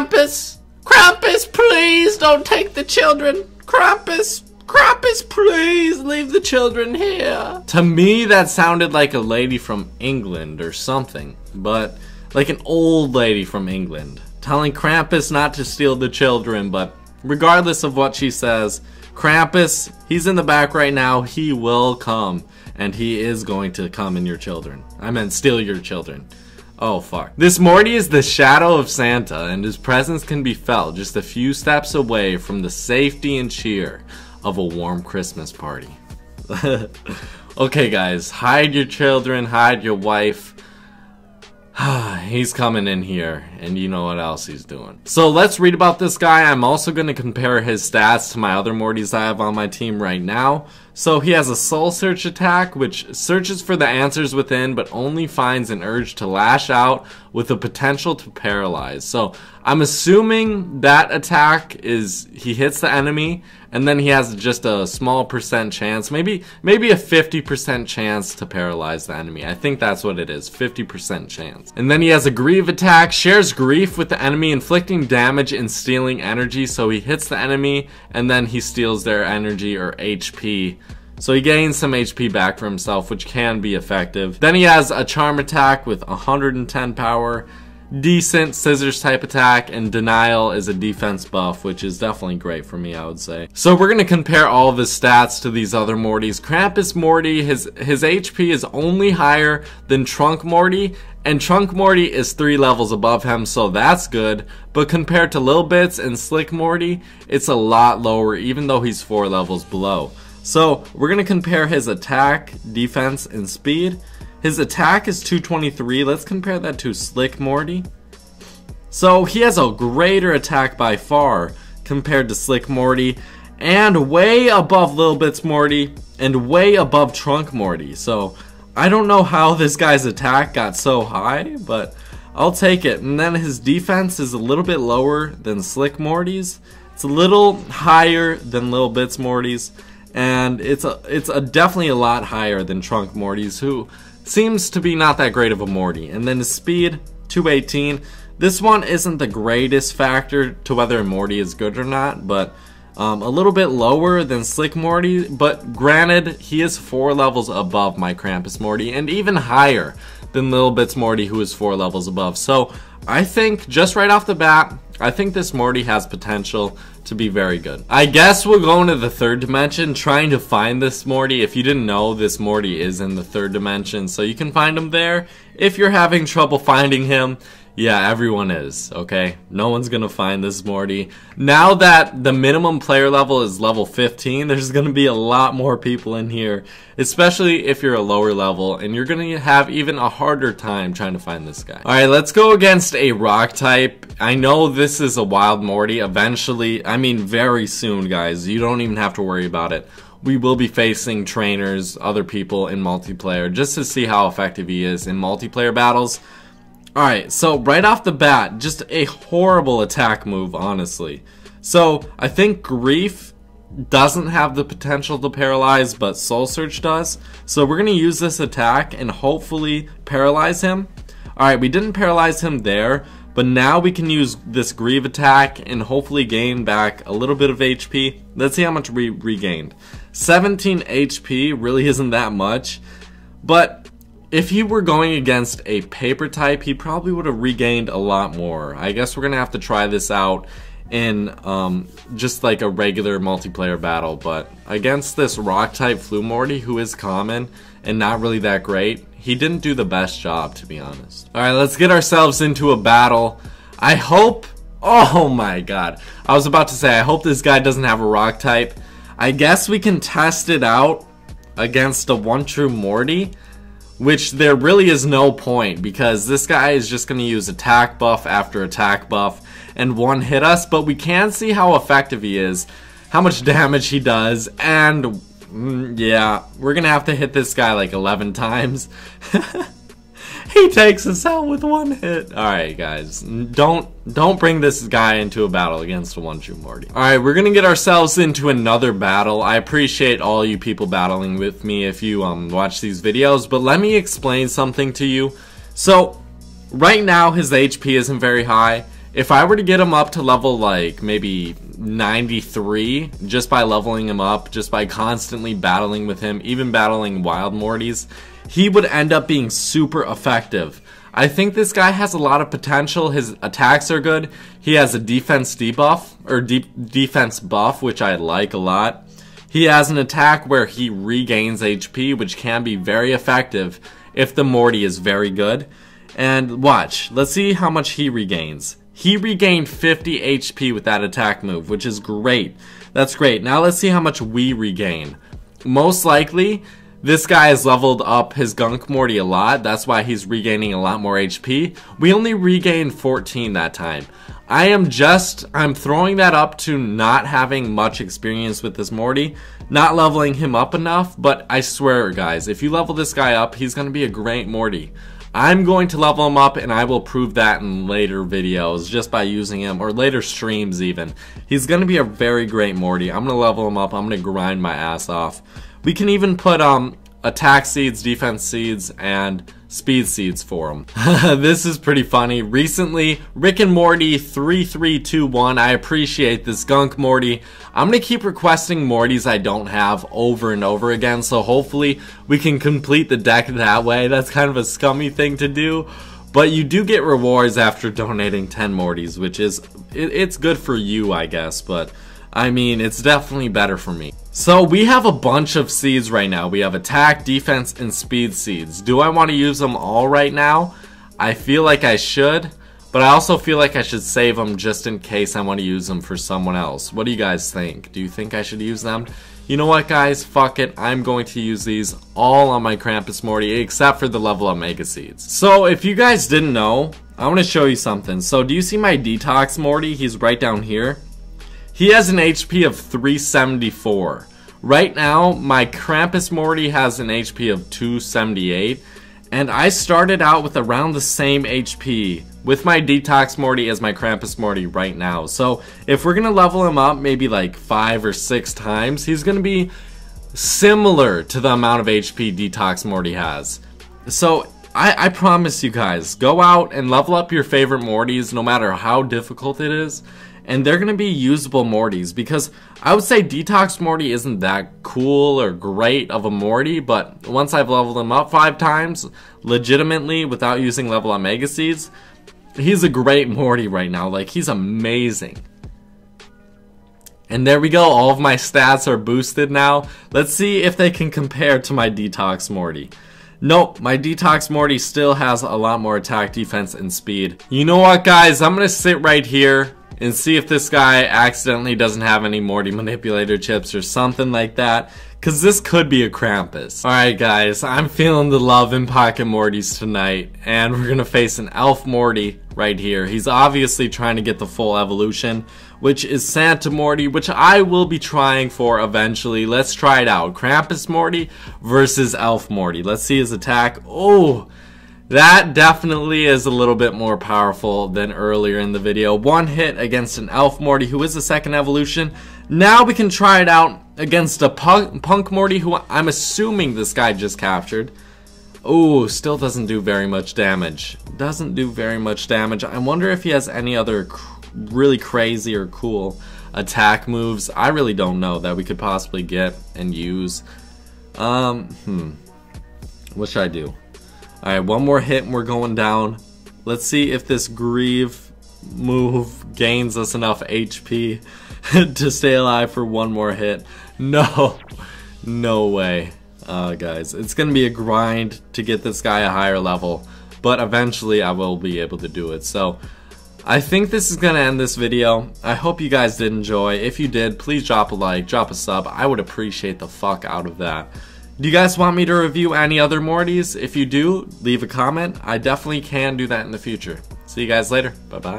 Krampus! Krampus, please don't take the children! Krampus! Krampus, please leave the children here! To me, that sounded like a lady from England or something. But, like an old lady from England. Telling Krampus not to steal the children, but regardless of what she says, Krampus, he's in the back right now, he will come. And he is going to come in your children. I meant steal your children. Oh fuck. This Morty is the shadow of Santa, and his presence can be felt just a few steps away from the safety and cheer of a warm Christmas party. Okay guys, hide your children, hide your wife. He's coming in here, and you know what else he's doing. So let's read about this guy. I'm also going to compare his stats to my other Mortys I have on my team right now. So he has a soul search attack, which searches for the answers within, but only finds an urge to lash out with the potential to paralyze. So I'm assuming that attack is he hits the enemy, and then he has just a small percent chance, maybe a 50% chance to paralyze the enemy. I think that's what it is, 50% chance. And then he has a grieve attack, shares grief with the enemy, inflicting damage and stealing energy. So he hits the enemy, and then he steals their energy or HP. So he gains some HP back for himself, which can be effective. Then he has a charm attack with 110 power, decent scissors type attack, and denial is a defense buff, which is definitely great for me, I would say. So we're going to compare all of his stats to these other Mortys. Krampus Morty, his HP is only higher than Trunk Morty, and Trunk Morty is 3 levels above him, so that's good. But compared to Lil Bits and Slick Morty, it's a lot lower, even though he's 4 levels below. So we're going to compare his attack, defense, and speed. His attack is 223. Let's compare that to Slick Morty. So he has a greater attack by far compared to Slick Morty, and way above Lil Bits Morty, and way above Trunk Morty. So I don't know how this guy's attack got so high, but I'll take it. And then his defense is a little bit lower than Slick Morty's. It's a little higher than Lil Bits Morty's, and it's definitely a lot higher than Trunk Morty's, who seems to be not that great of a Morty. And then his speed, 218. This one isn't the greatest factor to whether a Morty is good or not, but a little bit lower than Slick Morty. But granted, he is 4 levels above my Krampus Morty, and even higher than Lil Bits Morty, who is 4 levels above. So I think, just right off the bat, I think this Morty has potential to be very good. I guess we'll go into the 3rd dimension trying to find this Morty. If you didn't know, this Morty is in the 3rd dimension, so you can find him there. If you're having trouble finding him, yeah, everyone is, okay? No one's gonna find this Morty. Now that the minimum player level is level 15, there's gonna be a lot more people in here, especially if you're a lower level, and you're gonna have even a harder time trying to find this guy. Alright, let's go against a rock type. I know this is a wild Morty. Eventually, I mean very soon, guys. You don't even have to worry about it. We will be facing trainers, other people in multiplayer, just to see how effective he is in multiplayer battles. Alright, so right off the bat, just a horrible attack move, honestly. So, I think Grief doesn't have the potential to paralyze, but Soul Search does. So we're going to use this attack and hopefully paralyze him. Alright, we didn't paralyze him there, but now we can use this Grieve attack and hopefully gain back a little bit of HP. Let's see how much we regained. 17 HP really isn't that much, but if he were going against a paper type, he probably would have regained a lot more. I guess we're going to have to try this out in just like a regular multiplayer battle. But against this rock type Flu Morty, who is common and not really that great, he didn't do the best job, to be honest. Alright, let's get ourselves into a battle. I hope... Oh my god. I was about to say, I hope this guy doesn't have a rock type. I guess we can test it out against a one true Morty, which there really is no point, because this guy is just going to use attack buff after attack buff and one hit us, but we can see how effective he is, how much damage he does, and yeah, we're going to have to hit this guy like 11 times. He takes us out with one hit. Alright guys, don't bring this guy into a battle against a one true Morty. Alright, we're gonna get ourselves into another battle. I appreciate all you people battling with me if you watch these videos, but let me explain something to you. So, right now his HP isn't very high, If I were to get him up to level like maybe 93 just by leveling him up, just by constantly battling with him, even battling wild Mortys, he would end up being super effective. I think this guy has a lot of potential. His attacks are good. He has a defense debuff, or defense buff, which I like a lot. He has an attack where he regains HP, which can be very effective if the Morty is very good. And watch, let's see how much he regains. He regained 50 HP with that attack move, which is great. That's great. Now let's see how much we regain. Most likely, this guy has leveled up his Gunk Morty a lot. That's why he's regaining a lot more HP. We only regained 14 that time. I'm throwing that up to not having much experience with this Morty, not leveling him up enough, but I swear guys, if you level this guy up, he's going to be a great Morty. I'm going to level him up, and I will prove that in later videos just by using him, or later streams even. He's going to be a very great Morty. I'm going to level him up. I'm going to grind my ass off. We can even put attack seeds, defense seeds, and speed seeds for him. This is pretty funny. Recently, Rick and Morty 3321. I appreciate this Gunk Morty. I'm going to keep requesting Mortys I don't have over and over again, so hopefully we can complete the deck that way. That's kind of a scummy thing to do, but you do get rewards after donating 10 Mortys, which is, it's good for you, I guess, but I mean, it's definitely better for me. So we have a bunch of seeds right now. We have attack, defense, and speed seeds. Do I want to use them all right now? I feel like I should, but I also feel like I should save them just in case I want to use them for someone else. What do you guys think? Do you think I should use them? You know what, guys? Fuck it. I'm going to use these all on my Krampus Morty, except for the level up Mega Seeds. So if you guys didn't know, I want to show you something. So do you see my Detox Morty? He's right down here. He has an HP of 374. Right now, my Krampus Morty has an HP of 278. And I started out with around the same HP with my Detox Morty as my Krampus Morty right now. So if we're going to level him up maybe like 5 or 6 times, he's going to be similar to the amount of HP Detox Morty has. So I promise you guys, go out and level up your favorite Mortys no matter how difficult it is. And they're going to be usable Mortys, because I would say Detox Morty isn't that cool or great of a Morty, but once I've leveled him up 5 times, legitimately, without using level up Mega Seeds, he's a great Morty right now. Like, he's amazing. And there we go, all of my stats are boosted now. Let's see if they can compare to my Detox Morty. Nope, my Detox Morty still has a lot more attack, defense, and speed. You know what, guys? I'm going to sit right here and see if this guy accidentally doesn't have any Morty manipulator chips or something like that, because this could be a Krampus. Alright guys, I'm feeling the love in Pocket Mortys tonight, and we're gonna face an Elf Morty right here. He's obviously trying to get the full evolution, which is Santa Morty, which I will be trying for eventually. Let's try it out. Krampus Morty versus Elf Morty. Let's see his attack. Oh! That definitely is a little bit more powerful than earlier in the video. One hit against an Elf Morty, who is the second evolution. Now we can try it out against a Punk Morty, who I'm assuming this guy just captured. Ooh, still doesn't do very much damage. Doesn't do very much damage. I wonder if he has any other really crazy or cool attack moves. I really don't know that we could possibly get and use. What should I do? Alright, one more hit and we're going down. Let's see if this Grieve move gains us enough HP to stay alive for one more hit. No. No way. Guys, it's gonna be a grind to get this guy a higher level, but eventually I will be able to do it. So, I think this is gonna end this video. I hope you guys did enjoy. If you did, please drop a like, drop a sub. I would appreciate the fuck out of that. Do you guys want me to review any other Mortys? If you do, leave a comment. I definitely can do that in the future. See you guys later. Bye-bye.